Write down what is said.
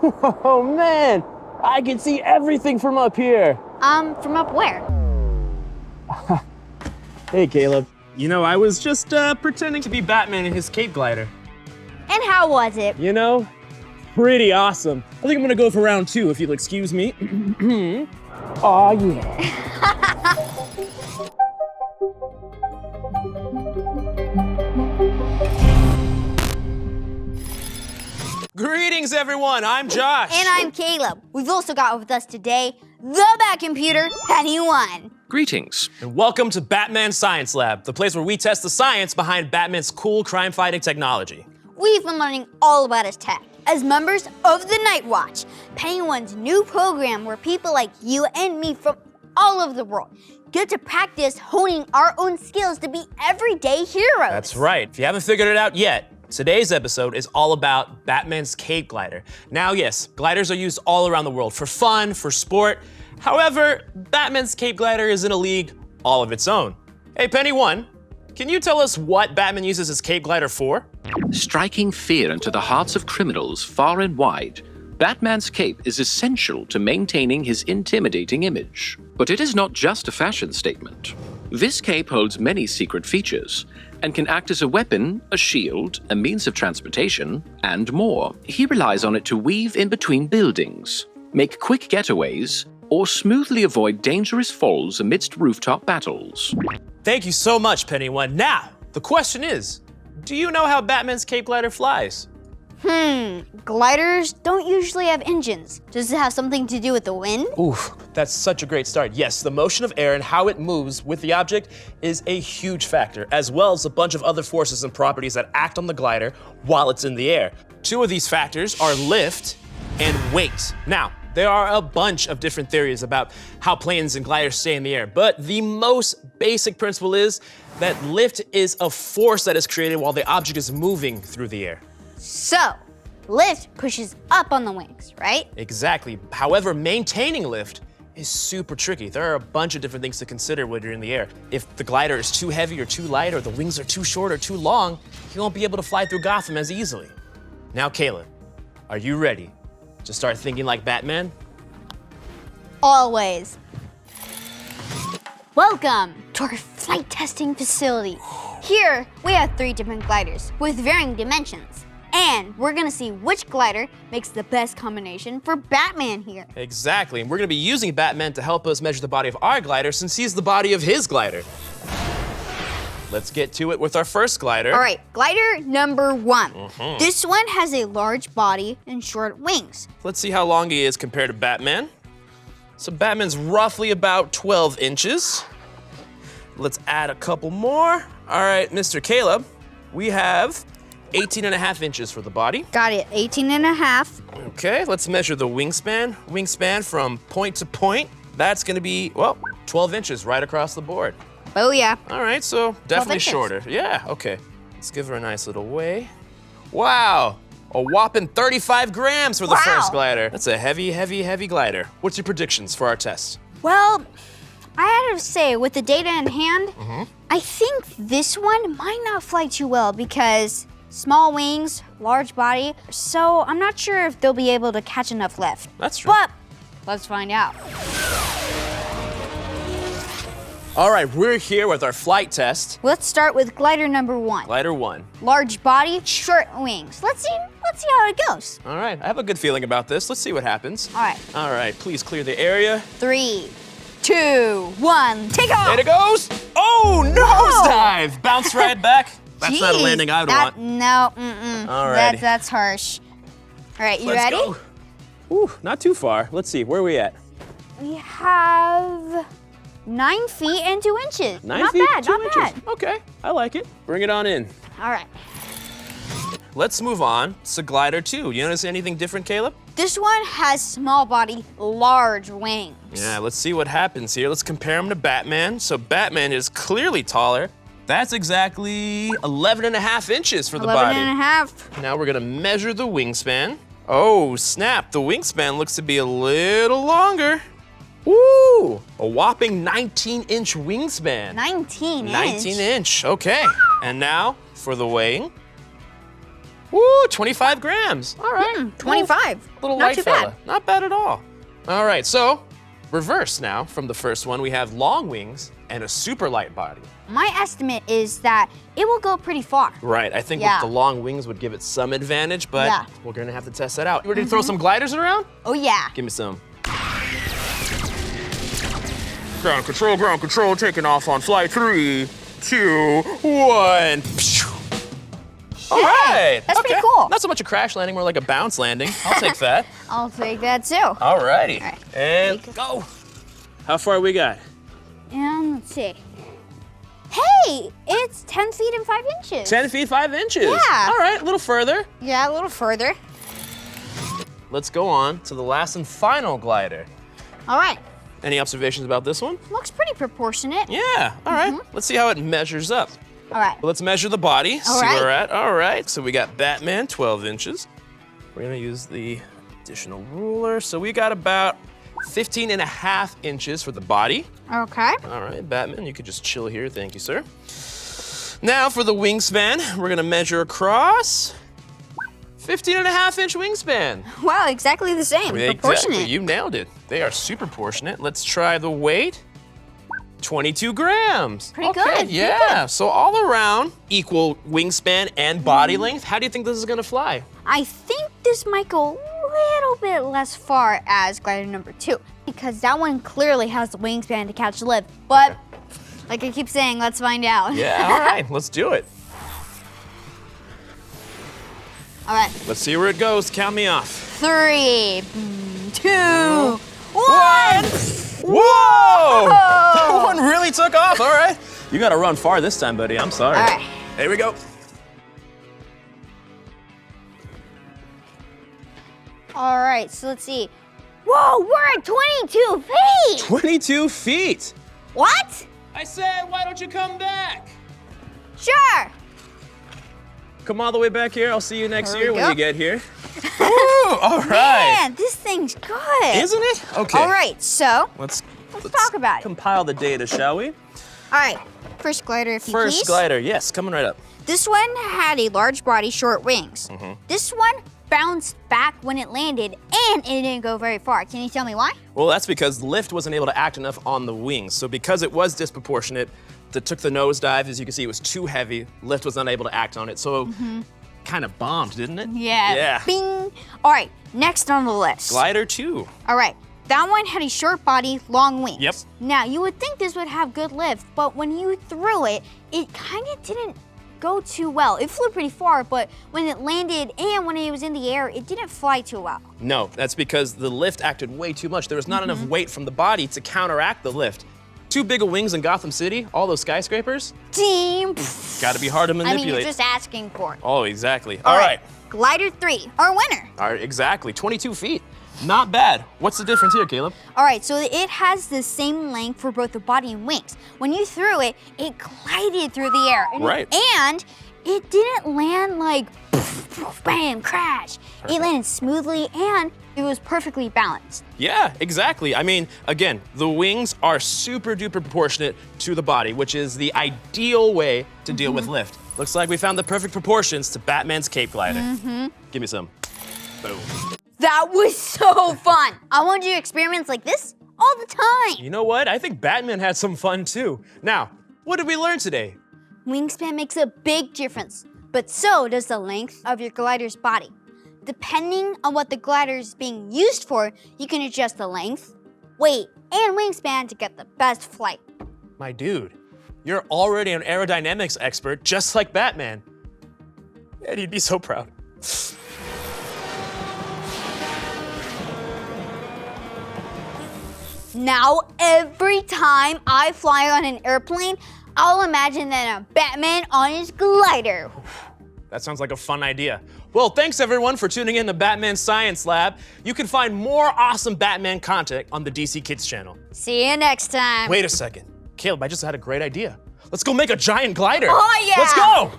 Oh man, I can see everything from up here. From up where? Hey, Caleb. You know, I was just pretending to be Batman in his cape glider. And how was it? You know, pretty awesome. I think I'm gonna go for round 2, if you'll excuse me. Aw, yeah. Greetings, everyone. I'm Josh. And I'm Caleb. We've also got with us today the Bat Computer, Penny One. Greetings. And welcome to Batman Science Lab, the place where we test the science behind Batman's cool crime-fighting technology. We've been learning all about his tech as members of the Night Watch, Penny One's new program where people like you and me from all over the world get to practice honing our own skills to be everyday heroes. That's right. If you haven't figured it out yet, today's episode is all about Batman's cape glider. Now, yes, gliders are used all around the world for fun, for sport. However, Batman's cape glider is in a league all of its own. Hey, Penny One, can you tell us what Batman uses his cape glider for? Striking fear into the hearts of criminals far and wide, Batman's cape is essential to maintaining his intimidating image. But it is not just a fashion statement. This cape holds many secret features and can act as a weapon, a shield, a means of transportation, and more. He relies on it to weave in between buildings, make quick getaways, or smoothly avoid dangerous falls amidst rooftop battles. Thank you so much, Penny One. Now, the question is, do you know how Batman's cape glider flies? Gliders don't usually have engines. Does it have something to do with the wind? Oof, that's such a great start. Yes, the motion of air and how it moves with the object is a huge factor, as well as a bunch of other forces and properties that act on the glider while it's in the air. Two of these factors are lift and weight. Now, there are a bunch of different theories about how planes and gliders stay in the air, but the most basic principle is that lift is a force that is created while the object is moving through the air. So, lift pushes up on the wings, right? Exactly. However, maintaining lift is super tricky. There are a bunch of different things to consider when you're in the air. If the glider is too heavy or too light, or the wings are too short or too long, you won't be able to fly through Gotham as easily. Now, Caleb, are you ready to start thinking like Batman? Always. Welcome to our flight testing facility. Here, we have 3 different gliders with varying dimensions. And we're gonna see which glider makes the best combination for Batman here. Exactly, and we're gonna be using Batman to help us measure the body of our glider since he's the body of his glider. Let's get to it with our first glider. All right, glider number 1. This one has a large body and short wings. Let's see how long he is compared to Batman. So Batman's roughly about 12 inches. Let's add a couple more. All right, Mr. Caleb, we have 18.5 inches for the body. Got it, 18.5. Okay, let's measure the wingspan. Wingspan from point to point. That's gonna be, well, 12 inches right across the board. Oh yeah. All right, so definitely inches. shorter. Yeah, okay. Let's give her a nice little weigh. Wow, a whopping 35 grams for the first glider. That's a heavy, heavy, heavy glider. What's your predictions for our test? Well, I had to say, with the data in hand, I think this one might not fly too well because small wings, large body, so I'm not sure if they'll be able to catch enough lift. That's true. But let's find out. All right, we're here with our flight test. Let's start with glider number 1. Glider 1. Large body, short wings. Let's see how it goes. All right, I have a good feeling about this. Let's see what happens. All right. All right, please clear the area. 3, 2, 1, take off! And it goes. Oh, nosedive! Bounce right back. That's not a Jeez, landing I would want. No, All right. That's harsh. All right, you Let's ready? go. Ooh, not too far. Let's see, where are we at? We have 9 feet and 2 inches. 9 not feet, bad, 2 not inches. bad. Okay, I like it. Bring it on in. All right. Let's move on to glider 2. You notice anything different, Caleb? This one has small body, large wings. Yeah, let's see what happens here. Let's compare him to Batman. So Batman is clearly taller. That's exactly 11.5 inches for the 11 body. and a half. Now we're gonna measure the wingspan. Oh, snap, the wingspan looks to be a little longer. Woo! A whopping 19-inch wingspan. 19 inch. 19 inch, okay. And now for the weighing. Woo, 25 grams. All right. 25. Little Not light too fella. bad. Not bad at all. All right, so reverse now from the first one. We have long wings and a super light body. My estimate is that it will go pretty far. Right, I think Yeah. with the long wings would give it some advantage, but Yeah. we're gonna have to test that out. You ready to throw some gliders around? Oh yeah. Give me some. Ground control, taking off on flight 3, 2, 1. All right. that's pretty okay. cool. Not so much a crash landing, more like a bounce landing. I'll take that. I'll take that too. All righty. All right. And go. How far we got? And let's see. Hey, it's 10 feet and 5 inches. 10 feet, 5 inches. Yeah. All right, a little further. Yeah, a little further. Let's go on to the last and final glider. All right. Any observations about this one? Looks pretty proportionate. Yeah, all right. Let's see how it measures up. All right. Let's measure the body, see right. where we're at. All right, so we got Batman, 12 inches. We're gonna use the additional ruler. So we got about 15.5 inches for the body. Okay. All right, Batman, you could just chill here. Thank you, sir. Now for the wingspan, we're gonna measure across 15.5-inch wingspan. Wow, exactly the same. Proportionate. Exactly, you nailed it. They are super proportionate. Let's try the weight. 22 grams. Pretty good, Yeah, so all around equal wingspan and body length. How do you think this is gonna fly? I think this might go a little bit less far as glider number 2 because that one clearly has the wingspan to catch the lift. But like I keep saying, let's find out. Yeah, all right, let's do it. All right. Let's see where it goes. Count me off. 3, 2, 1. Whoa! That one really took off. All right. You gotta run far this time, buddy. I'm sorry. All right. Here we go. All right, so let's see. Whoa, we're at 22 feet. 22 feet. What? I said, why don't you come back? Sure. Come all the way back here. I'll see you next Here we year when go. you get here. Woo! All right. Man, this thing's good. Isn't it? Okay. All right, so Let's talk about it. compile the data, shall we? All right, first glider, if you First please. glider, yes, coming right up. This one had a large body, short wings. Mm-hmm. This one bounced back when it landed, and it didn't go very far. Can you tell me why? Well, that's because lift wasn't able to act enough on the wings. So because it was disproportionate, that took the nosedive, as you can see, it was too heavy. Lift was unable to act on it. So kind of bombed, didn't it? Yeah. Yeah. Bing. All right, next on the list. Glider 2. All right, that one had a short body, long wings. Yep. Now, you would think this would have good lift, but when you threw it, it kind of didn't go too well. It flew pretty far, but when it landed and when it was in the air, it didn't fly too well. No, that's because the lift acted way too much. There was not enough weight from the body to counteract the lift. Too big of wings in Gotham City, all those skyscrapers, Team. gotta be hard to I mean, manipulate. you're just asking for it. Oh, exactly. All right. Glider 3, our winner. All right, exactly. 22 feet. Not bad. What's the difference here, Caleb? All right, so it has the same length for both the body and wings. When you threw it, it glided through the air. Right. And it didn't land like bam, crash. It landed smoothly and it was perfectly balanced. Yeah, exactly. I mean, again, the wings are super duper proportionate to the body, which is the ideal way to deal with lift. Looks like we found the perfect proportions to Batman's cape glider. Give me some. Boom. That was so fun. I want to do experiments like this all the time. You know what? I think Batman had some fun too. Now, what did we learn today? Wingspan makes a big difference, but so does the length of your glider's body. Depending on what the glider is being used for, you can adjust the length, weight, and wingspan to get the best flight. My dude, you're already an aerodynamics expert just like Batman. And he'd be so proud. Now, every time I fly on an airplane, I'll imagine that I'm Batman on his glider. That sounds like a fun idea. Well, thanks everyone for tuning in to Batman Science Lab. You can find more awesome Batman content on the DC Kids channel. See you next time. Wait a second. Caleb, I just had a great idea. Let's go make a giant glider. Oh, yeah. Let's go.